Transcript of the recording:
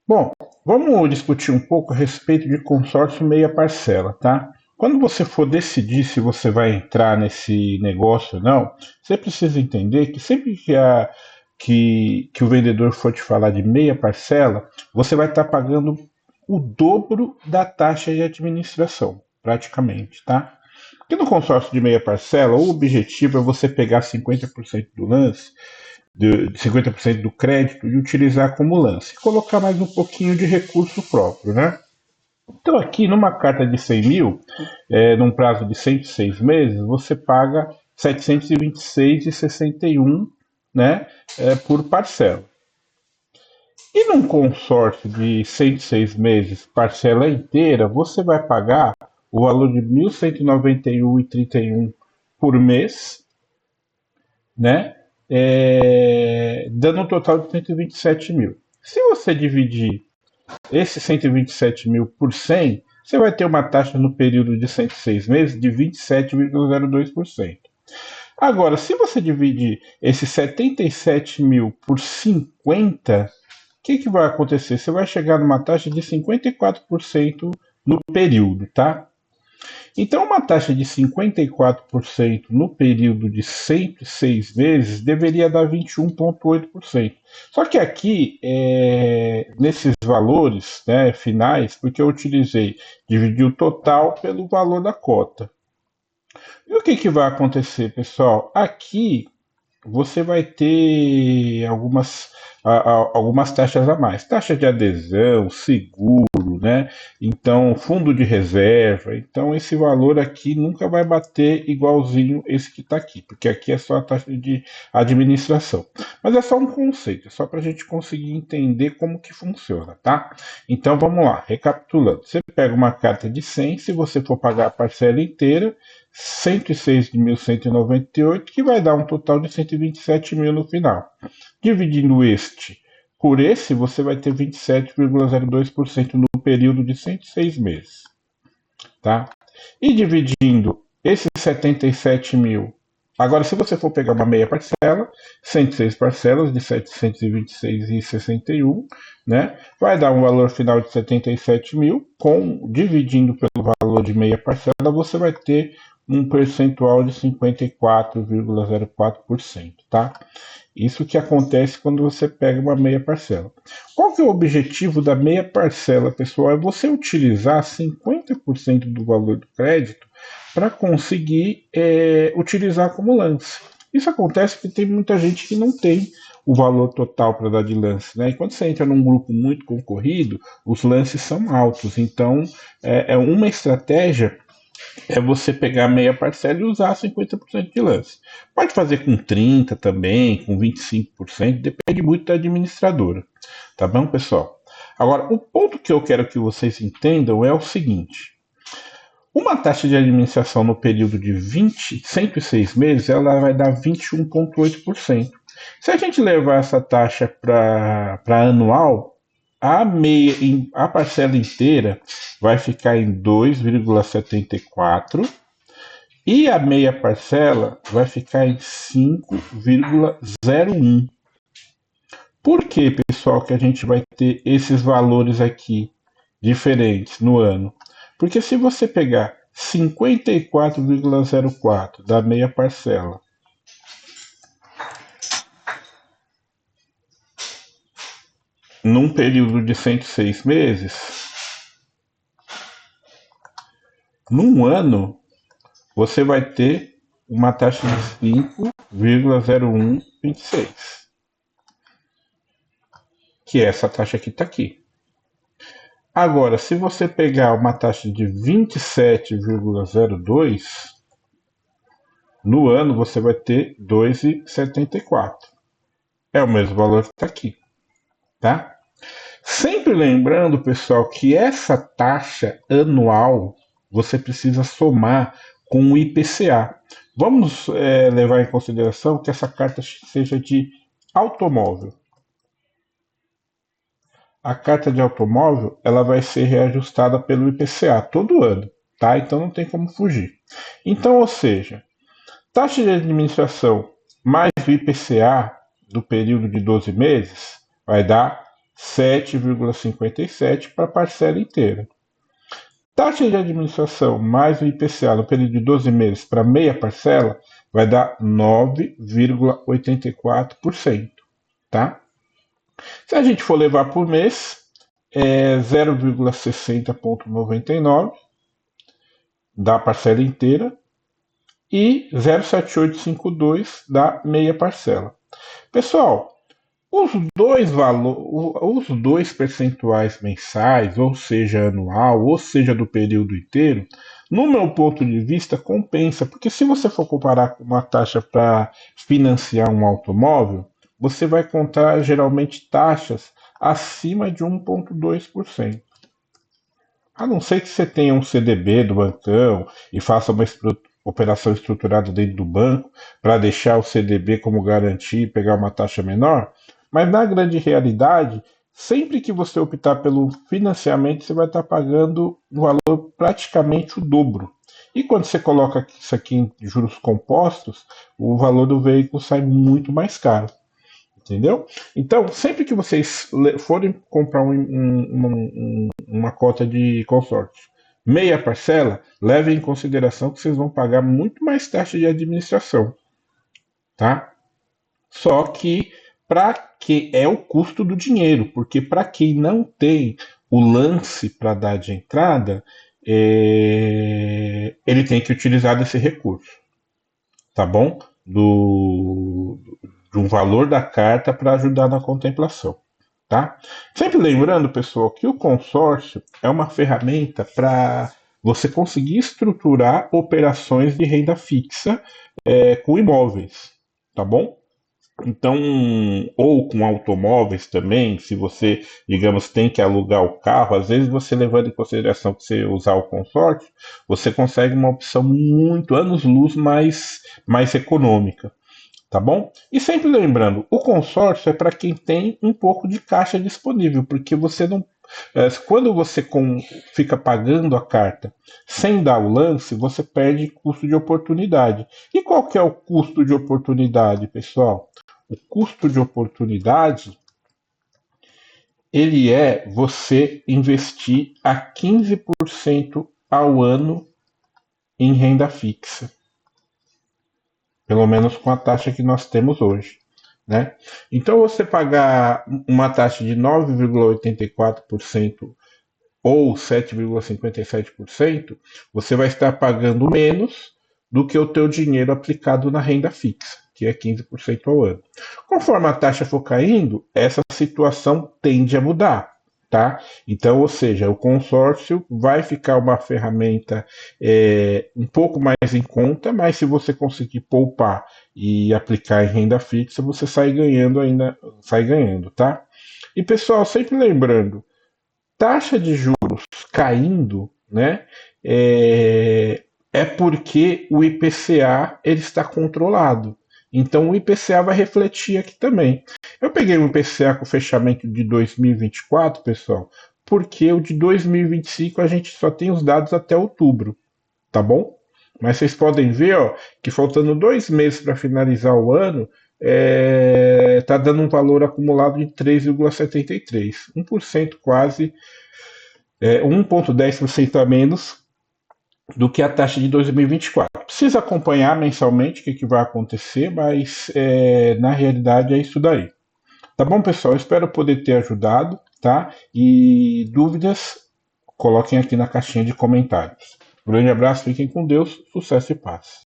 Bom, vamos discutir um pouco a respeito de consórcio meia parcela, tá? Quando você for decidir se você vai entrar nesse negócio ou não, você precisa entender que sempre que o vendedor for te falar de meia parcela, você vai estar pagando o dobro da taxa de administração, praticamente, tá? Porque no consórcio de meia parcela, o objetivo é você pegar 50% do lance de 50% do crédito e utilizar como lance. Colocar mais um pouquinho de recurso próprio, né? Então aqui numa carta de 100 mil, num prazo de 106 meses, você paga 726,61, né, por parcela. E num consórcio de 106 meses, parcela inteira, você vai pagar o valor de 1.191,31 por mês, né? Dando um total de 127 mil. Se você dividir esse 127 mil por 100, você vai ter uma taxa no período de 106 meses de 27,02%. Agora, se você dividir esses 77 mil por 50, o que vai acontecer? Você vai chegar numa taxa de 54% no período, tá? Então, uma taxa de 54% no período de 106 meses deveria dar 21,8%. Só que aqui, nesses valores, né, finais, porque eu utilizei, dividi o total pelo valor da cota. E o que vai acontecer, pessoal? Aqui você vai ter algumas taxas a mais. Taxa de adesão, seguro, né? Então, fundo de reserva. Então, esse valor aqui nunca vai bater igualzinho esse que está aqui, porque aqui é só a taxa de administração. Mas é só um conceito, é só para a gente conseguir entender como que funciona, tá? Então, vamos lá, recapitulando. Você pega uma carta de 100, se você for pagar a parcela inteira, 106.198, que vai dar um total de 127 mil no final. Dividindo este por esse, você vai ter 27,02% no período de 106 meses. Tá? E dividindo esses 77 mil. Agora, se você for pegar uma meia parcela, 106 parcelas de 726,61, né? Vai dar um valor final de 77 mil, dividindo pelo valor de meia parcela, você vai ter um percentual de 54,04%, tá? Isso que acontece quando você pega uma meia parcela. Qual que é o objetivo da meia parcela, pessoal? É você utilizar 50% do valor do crédito para conseguir utilizar como lance. Isso acontece porque tem muita gente que não tem o valor total para dar de lance, né? E quando você entra num grupo muito concorrido, os lances são altos. Então, é uma estratégia é você pegar meia parcela e usar 50% de lance. Pode fazer com 30% também, com 25%, depende muito da administradora. Tá bom, pessoal? Agora, o ponto que eu quero que vocês entendam é o seguinte: uma taxa de administração no período de 106 meses, ela vai dar 21,8%. Se a gente levar essa taxa para anual, a parcela inteira vai ficar em 2,74 e a meia parcela vai ficar em 5,01. Por que, pessoal, que a gente vai ter esses valores aqui diferentes no ano? Porque se você pegar 54,04 da meia parcela num período de 106 meses, num ano você vai ter uma taxa de 5,0126, que é essa taxa que está aqui. Agora, se você pegar uma taxa de 27,02, no ano você vai ter 2,74. É o mesmo valor que está aqui, tá? Sempre lembrando, pessoal, que essa taxa anual você precisa somar com o IPCA. Vamos levar em consideração que essa carta seja de automóvel. A carta de automóvel ela vai ser reajustada pelo IPCA todo ano, tá? Então não tem como fugir. Então, ou seja, taxa de administração mais o IPCA do período de 12 meses vai dar 7,57 para a parcela inteira. Taxa de administração mais o IPCA no período de 12 meses para meia parcela vai dar 9,84%, tá? Se a gente for levar por mês, é 0,60,99 da parcela inteira e 0,7852 da meia parcela. Pessoal, os dois percentuais mensais, ou seja, anual, ou seja, do período inteiro, no meu ponto de vista, compensa, porque se você for comparar com uma taxa para financiar um automóvel, você vai contar geralmente taxas acima de 1,2%. A não ser que você tenha um CDB do bancão e faça uma operação estruturada dentro do banco para deixar o CDB como garantia e pegar uma taxa menor, mas na grande realidade, sempre que você optar pelo financiamento, você vai estar pagando um valor praticamente o dobro. E quando você coloca isso aqui em juros compostos, o valor do veículo sai muito mais caro. Entendeu? Então, sempre que vocês forem comprar uma cota de consórcio, meia parcela, levem em consideração que vocês vão pagar muito mais taxa de administração, tá? Só que para que é o custo do dinheiro, porque para quem não tem o lance para dar de entrada, ele tem que utilizar desse recurso, tá bom? De um valor da carta para ajudar na contemplação. Tá? Sempre lembrando, pessoal, que o consórcio é uma ferramenta para você conseguir estruturar operações de renda fixa com imóveis, tá bom? Então, ou com automóveis também, se você, digamos, tem que alugar o carro, às vezes você levando em consideração que você usar o consórcio, você consegue uma opção muito anos-luz mais econômica. Tá bom? E sempre lembrando, o consórcio é para quem tem um pouco de caixa disponível, porque você não. Quando você fica pagando a carta sem dar o lance, você perde custo de oportunidade. E qual que é o custo de oportunidade, pessoal? O custo de oportunidade ele é você investir a 15% ao ano em renda fixa. Pelo menos com a taxa que nós temos hoje. Né? Então, você pagar uma taxa de 9,84% ou 7,57%, você vai estar pagando menos do que o teu dinheiro aplicado na renda fixa, que é 15% ao ano. Conforme a taxa for caindo, essa situação tende a mudar. Tá? Então, ou seja, o consórcio vai ficar uma ferramenta um pouco mais em conta, mas se você conseguir poupar e aplicar em renda fixa, você sai ganhando, tá? E pessoal, sempre lembrando, taxa de juros caindo, né? É porque o IPCA ele está controlado. Então o IPCA vai refletir aqui também. Eu peguei o IPCA com o fechamento de 2024, pessoal, porque o de 2025 a gente só tem os dados até outubro, tá bom? Mas vocês podem ver, ó, que faltando 2 meses para finalizar o ano, tá dando um valor acumulado de 3,73, 1% quase, 1,10% a menos do que a taxa de 2024. Precisa acompanhar mensalmente o que vai acontecer, mas na realidade é isso daí. Tá bom, pessoal? Espero poder ter ajudado, tá? E dúvidas, coloquem aqui na caixinha de comentários. Um grande abraço, fiquem com Deus, sucesso e paz.